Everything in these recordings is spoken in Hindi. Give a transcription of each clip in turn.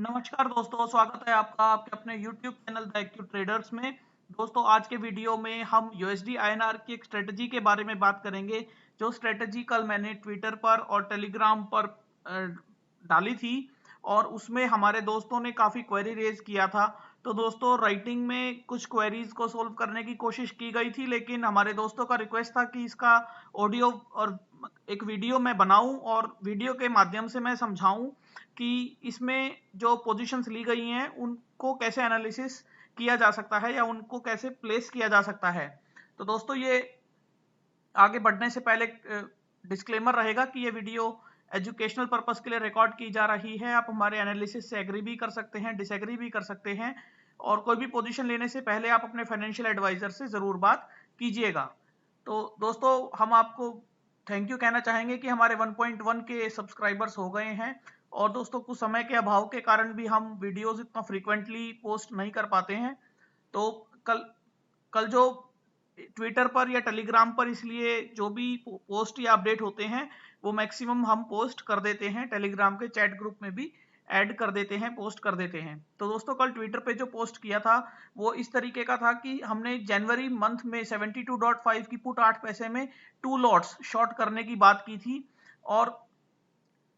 नमस्कार दोस्तों, स्वागत है आपका आपके अपने YouTube channel the active traders में। दोस्तों, आज के वीडियो में हम USD INR की एक स्ट्रेटजी के बारे में बात करेंगे, जो स्ट्रेटजी कल मैंने ट्विटर पर और टेलीग्राम पर डाली थी और उसमें हमारे दोस्तों ने काफ़ी क्वेरी रेज किया था। तो दोस्तों, राइटिंग में कुछ क्वेरीज को सोल्व करने की कोशिश की गई थी, लेकिन हमारे दोस्तों का रिक्वेस्ट था कि इसका ऑडियो और एक वीडियो मैं बनाऊं और वीडियो के माध्यम से मैं समझाऊं कि इसमें जो पोजीशंस ली गई हैं उनको कैसे एनालिसिस किया जा सकता है या उनको कैसे प्लेस किया जा सकता है। तो दोस्तों, ये आगे बढ़ने से पहले डिस्क्लेमर रहेगा कि ये वीडियो एजुकेशनल पर्पस के लिए रिकॉर्ड की जा रही है। आप हमारे एनालिसिस से एग्री भी कर सकते हैं, डिसएग्री भी कर सकते हैं, और कोई भी पोजीशन लेने से पहले आप अपने फाइनेंशियल एडवाइजर से जरूर बात कीजिएगा। तो दोस्तों, हम आपको थैंक यू कहना चाहेंगे कि हमारे 1.1 के सब्सक्राइबर्स हो गए हैं। और दोस्तों, कुछ समय के अभाव के कारण भी हम वीडियोस इतना फ्रीक्वेंटली पोस्ट नहीं कर पाते हैं। तो कल कल जो ट्विटर पर या टेलीग्राम पर इसलिए जो भी पोस्ट या अपडेट होते हैं वो मैक्सिमम हम पोस्ट कर देते हैं, टेलीग्राम के चैट ग्रुप में भी ऐड कर देते हैं, पोस्ट कर देते हैं। तो दोस्तों, कल ट्विटर पे जो पोस्ट किया था वो इस तरीके का था कि हमने जनवरी मंथ में 72.5 की पुट 8 पैसे में 2 लॉट्स शॉर्ट करने की बात की थी। और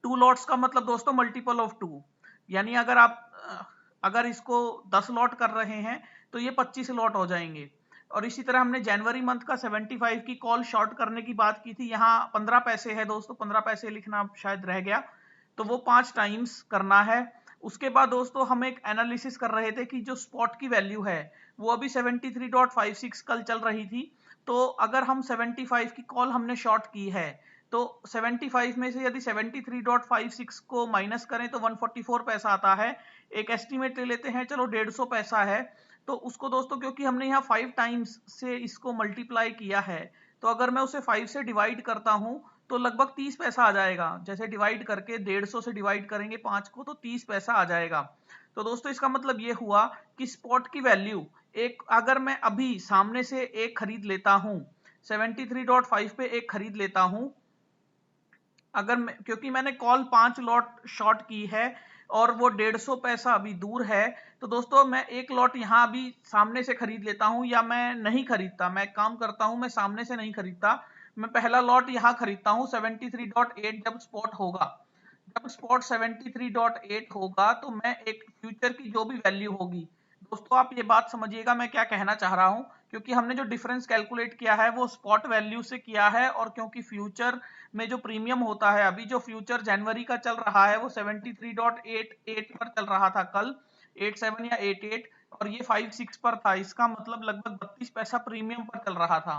2 लॉट्स का मतलब दोस्तों मल्टीपल ऑफ 2, यानी अगर इसको 10 लॉट कर रहे हैं तो ये 25 लॉट हो जाएंगे। और इसी तरह हमने जनवरी मंथ का 75 की कॉल शॉर्ट करने की बात की थी। यहाँ 15 पैसे है दोस्तों, 15 पैसे लिखना शायद रह गया, तो वो 5 टाइम्स करना है। उसके बाद दोस्तों, हम एक एनालिसिस कर रहे थे कि जो स्पॉट की वैल्यू है वो अभी 73.56 कल चल रही थी। तो अगर हम 75 की कॉल हमने शॉर्ट की है तो 75 में से यदि 73.56 को माइनस करें तो 144 पैसा आता है। एक एस्टिमेट ले लेते हैं, चलो 150 पैसा है। तो उसको दोस्तों, क्योंकि हमने यहाँ 5 टाइम्स से इसको मल्टीप्लाई किया है, तो अगर मैं उसे 5 से डिवाइड करता हूं तो लगभग 30 पैसा आ जाएगा। जैसे डिवाइड करके 150 से डिवाइड करेंगे 5 को तो 30 पैसा आ जाएगा। तो दोस्तों, इसका मतलब ये हुआ कि स्पॉट की वैल्यू अगर मैं अभी सामने से एक खरीद लेता हूं, 73.5 पे एक खरीद लेता हूं, क्योंकि मैंने कॉल 5 लॉट शॉर्ट की है और वो 150 पैसा अभी दूर है, तो दोस्तों मैं एक लॉट यहाँ अभी सामने से खरीद लेता हूँ, या मैं नहीं खरीदता, मैं काम करता हूँ, मैं सामने से नहीं खरीदता, मैं पहला लॉट यहाँ खरीदता हूँ 73.8। जब स्पॉट होगा, जब स्पॉट 73.8 होगा तो मैं एक फ्यूचर की जो भी वैल्यू होगी, दोस्तों आप ये बात समझिएगा मैं क्या कहना चाह रहा हूं, क्योंकि हमने जो डिफरेंस कैलकुलेट किया है वो स्पॉट वैल्यू से किया है। और क्योंकि फ्यूचर में जो प्रीमियम होता है, अभी जो फ्यूचर जनवरी का चल रहा है वो 73.88 पर चल रहा था कल, 87 या 88, और ये 56 पर था। इसका मतलब लगभग 32 पैसा प्रीमियम पर चल रहा था।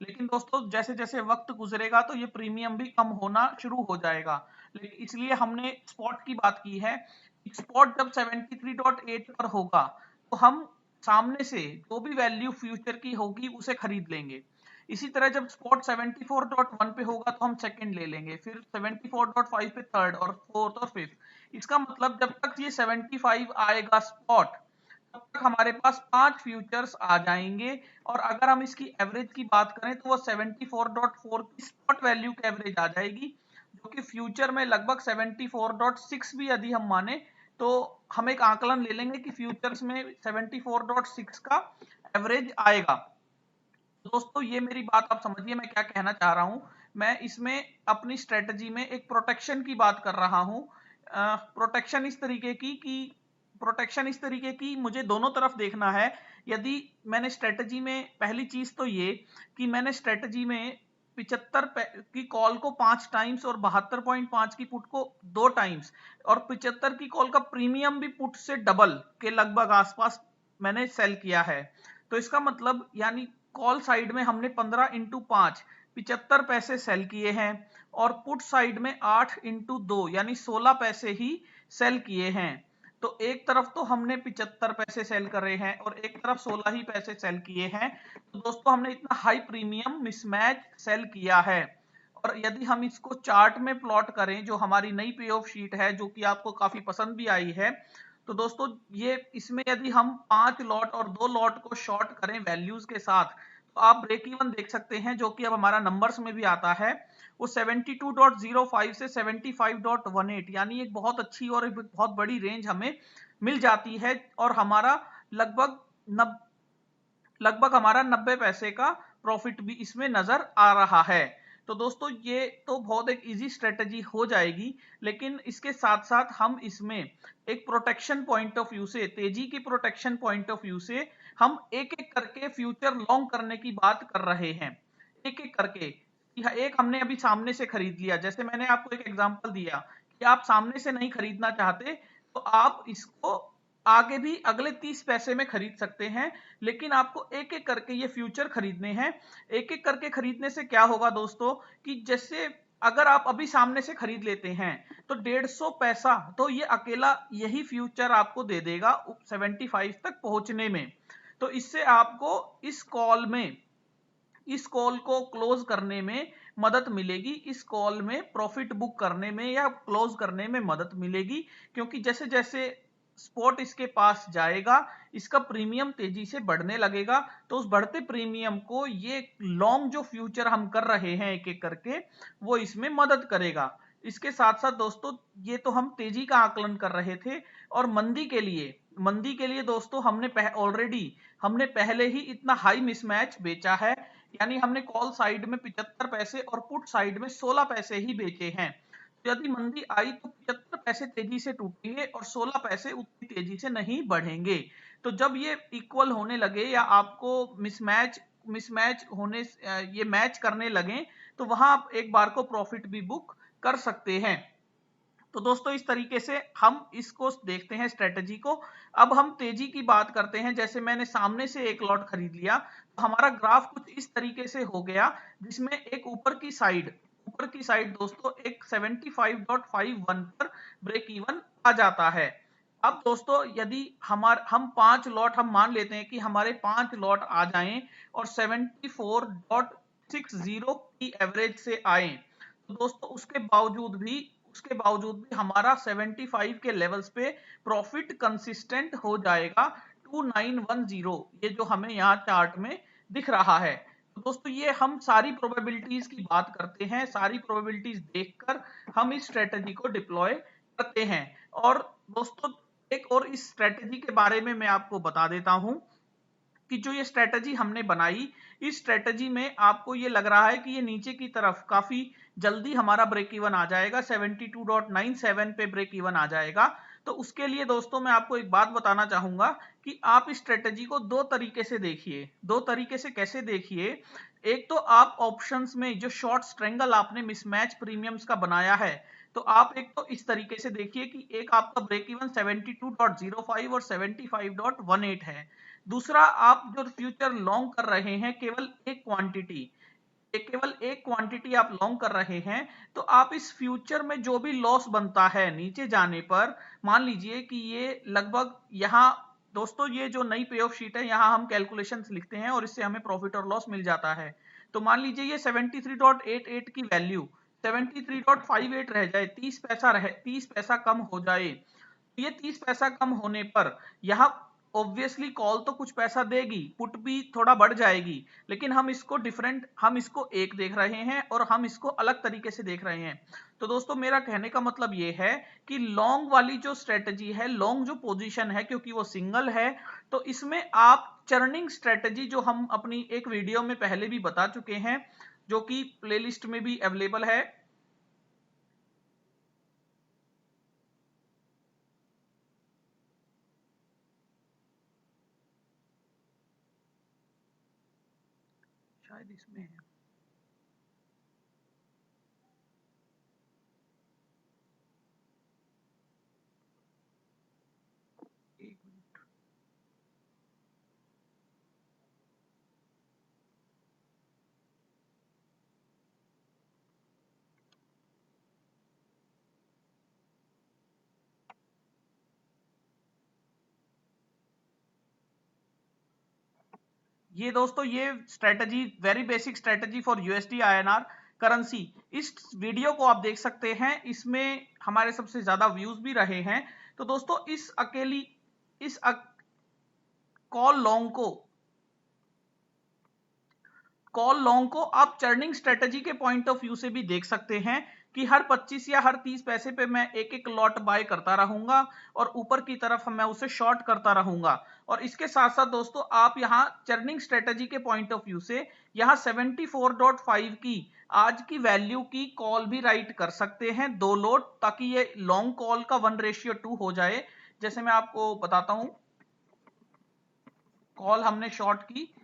लेकिन दोस्तों, जैसे जैसे वक्त गुजरेगा तो ये प्रीमियम भी कम होना शुरू हो जाएगा, लेकिन इसलिए हमने स्पॉट की बात की है। स्पॉट जब 73.8 पर होगा तो हम सामने से जो भी वैल्यू फ्यूचर की होगी उसे खरीद लेंगे। इसी तरह जब स्पॉट 74.1 पे होगा तो हम सेकंड ले लेंगे, फिर 74.5 पे थर्ड और फोर्थ और फिफ्थ। इसका मतलब जब तक ये 75 आएगा स्पॉट, तब तक हमारे पास 5 फ्यूचर्स आ जाएंगे। और अगर हम इसकी एवरेज की बात करें तो वो 74.4 की स्पॉट वैल्यू की एवरेज आ जाएगी, जो कि फ्यूचर में लगभग 74.6 भी यदि हम माने तो हम एक आकलन ले लेंगे कि फ्यूचर्स में 74.6 का एवरेज आएगा। दोस्तों, ये मेरी बात आप समझिए मैं क्या कहना चाह रहा हूं। मैं इसमें अपनी स्ट्रेटजी में एक प्रोटेक्शन की बात कर रहा हूं। प्रोटेक्शन इस तरीके की मुझे दोनों तरफ देखना है। यदि मैंने स्ट्रेटजी में, पहली चीज तो ये कि मैंने स्ट्रेटजी में 75 की कॉल को 5 टाइम्स और 72.5 की पुट को 2 टाइम्स, और 75 की कॉल का प्रीमियम भी पुट से डबल के लगभग आसपास मैंने सेल किया है। तो इसका मतलब यानी कॉल साइड में हमने 15 इंटू 5 75 पैसे सेल किए हैं, और पुट साइड में 8 इंटू 2 यानी 16 पैसे ही सेल किए हैं। तो एक तरफ तो हमने 75 पैसे सेल करे हैं और एक तरफ 16 ही पैसे सेल किए हैं। तो दोस्तों, हमने इतना हाई प्रीमियम मिसमैच सेल किया है। और यदि हम इसको चार्ट में प्लॉट करें, जो हमारी नई पे ऑफ शीट है जो कि आपको काफी पसंद भी आई है, तो दोस्तों ये इसमें यदि हम 5 लॉट और 2 लॉट को शॉर्ट करें वैल्यूज के साथ, तो आप ब्रेक इवन देख सकते हैं, जो कि अब हमारा नंबर्स में भी आता है। वो 72.05 से 75.18 यानी एक बहुत अच्छी और एक बहुत बड़ी रेंज हमें मिल जाती है और हमारा लगभग हमारा 90 पैसे का प्रॉफिट भी इसमें नजर आ रहा है। तो दोस्तों ये तो बहुत एक इजी स्ट्रेटजी हो जाएगी, लेकिन इसके साथ साथ हम इसमें एक प्रोटेक्शन पॉइंट ऑफ व्यू से, तेजी की प्रोटेक्शन पॉइंट ऑफ व्यू से हम एक एक करके फ्यूचर लॉन्ग करने की बात कर रहे हैं। एक एक करके, एक हमने अभी सामने से खरीद लिया, जैसे मैंने आपको एक एग्जांपल दिया कि आप सामने से नहीं खरीदना चाहते तो आप इसको आगे भी अगले 30 पैसे में खरीद सकते हैं, लेकिन आपको एक एक करके ये फ्यूचर खरीदने हैं। एक एक करके खरीदने से क्या होगा दोस्तों कि जैसे अगर आप अभी सामने से खरीद लेते हैं तो 150 पैसा तो ये अकेला यही फ्यूचर आपको दे देगा 75 तक पहुंचने में। तो इससे आपको इस कॉल को क्लोज करने में मदद मिलेगी, इस कॉल में प्रॉफिट बुक करने में या क्लोज करने में मदद मिलेगी, क्योंकि जैसे जैसे स्पॉट इसके पास जाएगा इसका प्रीमियम तेजी से बढ़ने लगेगा। तो उस बढ़ते प्रीमियम को ये लॉन्ग जो फ्यूचर हम कर रहे हैं एक एक करके वो इसमें मदद करेगा। इसके साथ साथ दोस्तों ये तो हम तेजी का आकलन कर रहे थे, और मंदी के लिए दोस्तों हमने पहले ही इतना हाई मिसमैच बेचा है, यानी हमने कॉल साइड में 75 पैसे और पुट साइड में 16 पैसे ही बेचे हैं। तो यदि मंदी आई तो 75 पैसे तेजी से टूटेंगे और 16 पैसे उतनी तेजी से नहीं बढ़ेंगे। तो जब ये इक्वल होने लगे या आपको मिसमैच होने ये मैच करने लगे तो वहां आप एक बार को प्रॉफिट भी बुक कर सकते हैं। तो दोस्तों इस तरीके से हम इसको देखते हैं स्ट्रेटजी को। अब हम तेजी की बात करते हैं। जैसे मैंने सामने से एक लॉट खरीद लिया तो हमारा ग्राफ कुछ इस तरीके से हो गया, जिसमें एक ऊपर की साइड दोस्तों एक 75.51 पर ब्रेक इवन आ जाता है। अब दोस्तों यदि हम 5 लॉट हम मान लेते हैं कि हमारे 5 लॉट आ जाएं और 74.60 की एवरेज से आए, तो दोस्तों उसके बावजूद भी हमारा 75 के लेवल्स पे प्रॉफिट कंसिस्टेंट हो जाएगा 2910, ये जो हमें यहाँ चार्ट में दिख रहा है। तो दोस्तों ये हम सारी प्रोबेबिलिटीज की बात करते हैं, सारी प्रोबेबिलिटीज देखकर हम इस स्ट्रेटजी को डिप्लॉय करते हैं। और दोस्तों एक और इस स्ट्रेटजी के बारे में मैं आपको बता देता हूं कि जो ये स्ट्रेटजी हमने बनाई, इस स्ट्रेटजी में आपको ये लग रहा है कि ये नीचे की तरफ काफी जल्दी हमारा ब्रेक इवन आ जाएगा, 72.97 पे ब्रेक इवन आ जाएगा। तो उसके लिए दोस्तों मैं आपको एक बात बताना चाहूंगा कि आप इस स्ट्रेटजी को दो तरीके से देखिए। दो तरीके से कैसे देखिए? एक तो आप ऑप्शंस में जो शॉर्ट स्ट्रेंगल आपने मिसमैच प्रीमियम्स का बनाया है, तो आप एक तो इस तरीके से देखिए कि एक आपका ब्रेक इवन 72.05 और 75.18 है। दूसरा, आप जो फ्यूचर लॉन्ग कर रहे हैं केवल एक क्वांटिटी आप लॉन्ग कर रहे हैं, तो आप इस फ्यूचर में जो भी लॉस बनता है नीचे जाने पर, मान लीजिए कि ये लगभग यहाँ दोस्तों ये जो नई पे ऑफ शीट है यहाँ हम कैलकुलेशंस लिखते हैं और इससे हमें प्रॉफिट और लॉस मिल जाता है। तो मान लीजिए ये 73.88 की वैल्यू 73.58 रह जाए, 30 पैसा कम हो जाए। ये 30 पैसा कम होने पर यहाँ ऑब्वियसली कॉल तो कुछ पैसा देगी, पुट भी थोड़ा बढ़ जाएगी, लेकिन हम इसको एक देख रहे हैं और हम इसको अलग तरीके से देख रहे हैं। तो दोस्तों मेरा कहने का मतलब ये है कि लॉन्ग वाली जो स्ट्रेटजी है, लॉन्ग जो पोजीशन है, क्योंकि वो सिंगल है, तो इसमें आप चर्निंग स्ट्रेटजी जो हम अपनी एक वीडियो में पहले भी बता चुके हैं, जो कि प्लेलिस्ट में भी अवेलेबल है। शायद इसमें है। एक मिनट। ये दोस्तों ये strategy very basic strategy for USD INR currency, इस वीडियो को आप देख सकते हैं, इसमें हमारे सबसे ज्यादा व्यूज भी रहे हैं। तो दोस्तों इस कॉल लॉन्ग कॉल लॉन्ग को आप चर्निंग स्ट्रेटजी के पॉइंट ऑफ व्यू से भी देख सकते हैं कि हर 25 या हर 30 पैसे पे मैं एक एक लॉट बाय करता रहूंगा और ऊपर की तरफ मैं उसे शॉर्ट करता रहूंगा। और इसके साथ साथ दोस्तों आप यहाँ चर्निंग स्ट्रेटजी के पॉइंट ऑफ व्यू से यहाँ 74.5 की आज की वैल्यू की कॉल भी राइट कर सकते हैं 2 लॉट, ताकि ये लॉन्ग कॉल का 1:2 हो जाए। जैसे मैं आपको बताता हूं, कॉल हमने शॉर्ट की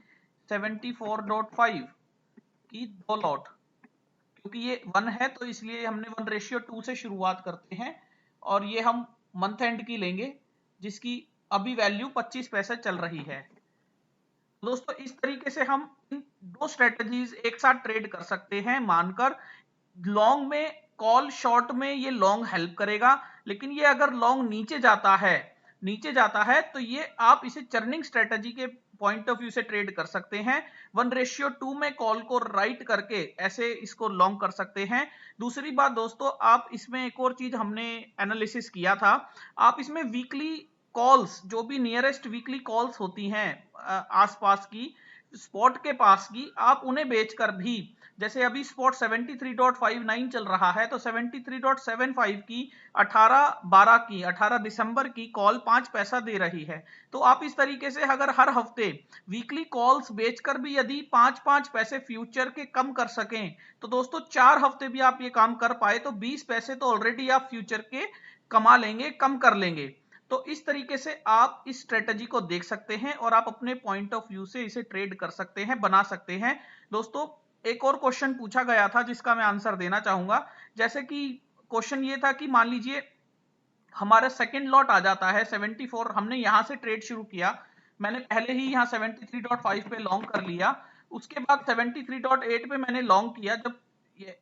74.5 की 2 लॉट, क्योंकि ये 1 है तो इसलिए हमने 1:2 से शुरुआत करते हैं और ये हम मंथ एंड की लेंगे जिसकी अभी वैल्यू 25 पैसे चल रही है। दोस्तों इस तरीके से हम इन 2 स्ट्रेटजीज एक साथ ट्रेड कर सकते हैं, मानकर लॉन्ग में कॉल शॉर्ट में ये लॉन्ग हेल्प करेगा, लेकिन ये अगर लॉन्ग नीचे जाता है तो ये आप इसे चर्निंग स्ट्रेटजी के पॉइंट ऑफ व्यू से ट्रेड कर सकते हैं। 1:2 में कॉल को राइट करके ऐसे इसको लॉन्ग कर सकते हैं। दूसरी बात दोस्तों, आप इसमें एक और चीज हमने एनालिसिस किया था, आप इसमें वीकली कॉल्स, जो भी नियरेस्ट वीकली कॉल्स होती हैं आसपास की, स्पॉट के पास की, आप उन्हें बेचकर भी, जैसे अभी स्पॉट 73.59 चल रहा है तो 73.75 की 18 दिसंबर की कॉल 5 पैसा दे रही है। तो आप इस तरीके से अगर हर हफ्ते वीकली कॉल्स बेचकर भी यदि 5-5 पैसे फ्यूचर के कम कर सकें तो दोस्तों 4 हफ्ते भी आप ये काम कर पाए तो 20 पैसे तो ऑलरेडी आप फ्यूचर के कमा लेंगे, कम कर लेंगे। तो इस तरीके से आप इस स्ट्रेटजी को देख सकते हैं और आप अपने पॉइंट ऑफ व्यू से इसे ट्रेड कर सकते हैं, बना सकते हैं। दोस्तों एक और क्वेश्चन पूछा गया था जिसका मैं आंसर देना चाहूंगा। जैसे कि क्वेश्चन ये था कि मान लीजिए हमारा सेकंड लॉट आ जाता है 74, हमने यहां से ट्रेड शुरू किया, मैंने पहले ही यहां 73.5 पे लॉन्ग कर लिया, उसके बाद 73.8 पे मैंने लॉन्ग किया। जब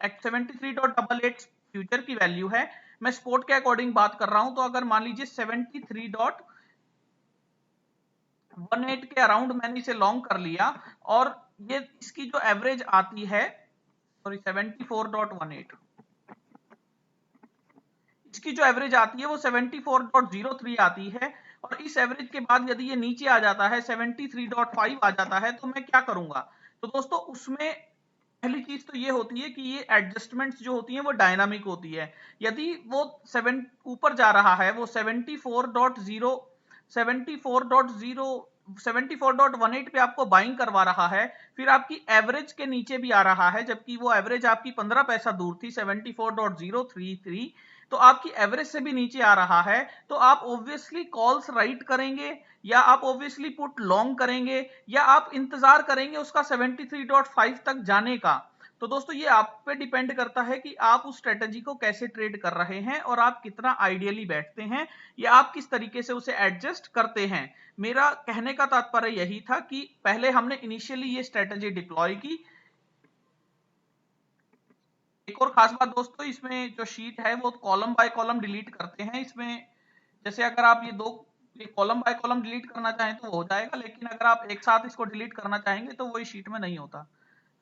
73.88 फ्यूचर की वैल्यू है, मैं स्पॉट के अकॉर्डिंग बात कर रहा हूं, तो अगर मान लीजिए 73.18 के अराउंड मैंने इसे लॉन्ग कर लिया और ये इसकी जो एवरेज आती है, सॉरी 74.18, इसकी जो एवरेज आती है वो 74.03 आती है। और इस एवरेज के बाद यदि ये नीचे आ जाता है 73.5 आ जाता है तो मैं क्या करूंगा? तो दोस्तों उसमें पहली चीज तो ये होती है कि ये एडजस्टमेंट्स जो होती हैं वो डायनामिक होती है। यदि वो 7 ऊपर जा रहा है, वो 74.18 पे आपको बाइंग करवा रहा है, फिर आपकी एवरेज के नीचे भी आ रहा है, जबकि वो एवरेज आपकी 15 पैसा दूर थी 74.033, तो आपकी एवरेज से भी नीचे आ रहा है, तो आप ऑब्वियसली कॉल्स राइट करेंगे या आप ऑब्वियसली पुट लॉन्ग करेंगे या आप इंतजार करेंगे उसका 73.5 तक जाने का। तो दोस्तों ये आप पे डिपेंड करता है कि आप उस स्ट्रेटजी को कैसे ट्रेड कर रहे हैं और आप कितना आइडियली बैठते हैं या आप किस तरीके से उसे एडजस्ट करते हैं। मेरा कहने का तात्पर्य यही था कि पहले हमने इनिशियली ये स्ट्रेटजी डिप्लॉय की। एक और खास बात दोस्तों, इसमें जो शीट है वो कॉलम बाय कॉलम डिलीट करते हैं। इसमें जैसे अगर आप ये कॉलम बाय कॉलम डिलीट करना चाहें तो हो जाएगा, लेकिन अगर आप एक साथ इसको डिलीट करना चाहेंगे तो वो इस शीट में नहीं होता।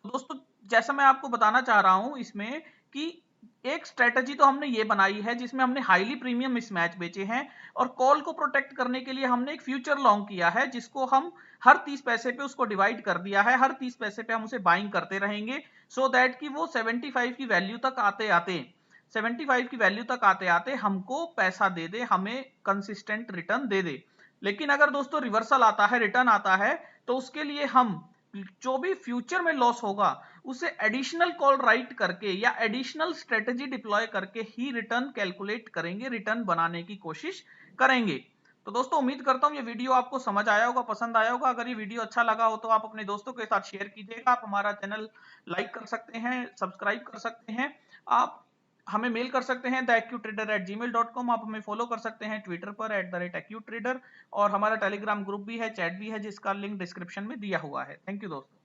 तो दोस्तों जैसा मैं आपको बताना चाह रहा हूं इसमें कि एक स्ट्रेटजी तो हमने ये बनाई है जिसमें हमने हाईली प्रीमियम मिसमैच बेचे हैं और कॉल को प्रोटेक्ट करने के लिए हमने एक फ्यूचर लॉन्ग किया है जिसको हम हर 30 पैसे पे उसको डिवाइड कर दिया है, हर 30 पैसे पे हम उसे बाइंग करते रहेंगे सो दैट कि वो 75 की वैल्यू तक आते आते 75 की वैल्यू तक आते आते हमको पैसा दे दे, हमें कंसिस्टेंट रिटर्न दे दे। लेकिन अगर दोस्तों रिवर्सल आता है, रिटर्न आता है, तो उसके लिए हम जो भी फ्यूचर में लॉस होगा उसे एडिशनल कॉल राइट करके या एडिशनल स्ट्रेटजी डिप्लॉय करके ही रिटर्न कैलकुलेट करेंगे, रिटर्न बनाने की कोशिश करेंगे। तो दोस्तों उम्मीद करता हूं ये वीडियो आपको समझ आया होगा, पसंद आया होगा। अगर ये वीडियो अच्छा लगा हो तो आप अपने दोस्तों के साथ शेयर कीजिएगा। आप हमारा चैनल लाइक कर सकते हैं, सब्सक्राइब कर सकते हैं, आप हमें मेल कर सकते हैं theaccutrader@gmail.com। आप हमें फॉलो कर सकते हैं ट्विटर पर @accutrader, और हमारा टेलीग्राम ग्रुप भी है, चैट भी है, जिसका लिंक डिस्क्रिप्शन में दिया हुआ है। थैंक यू दोस्तों।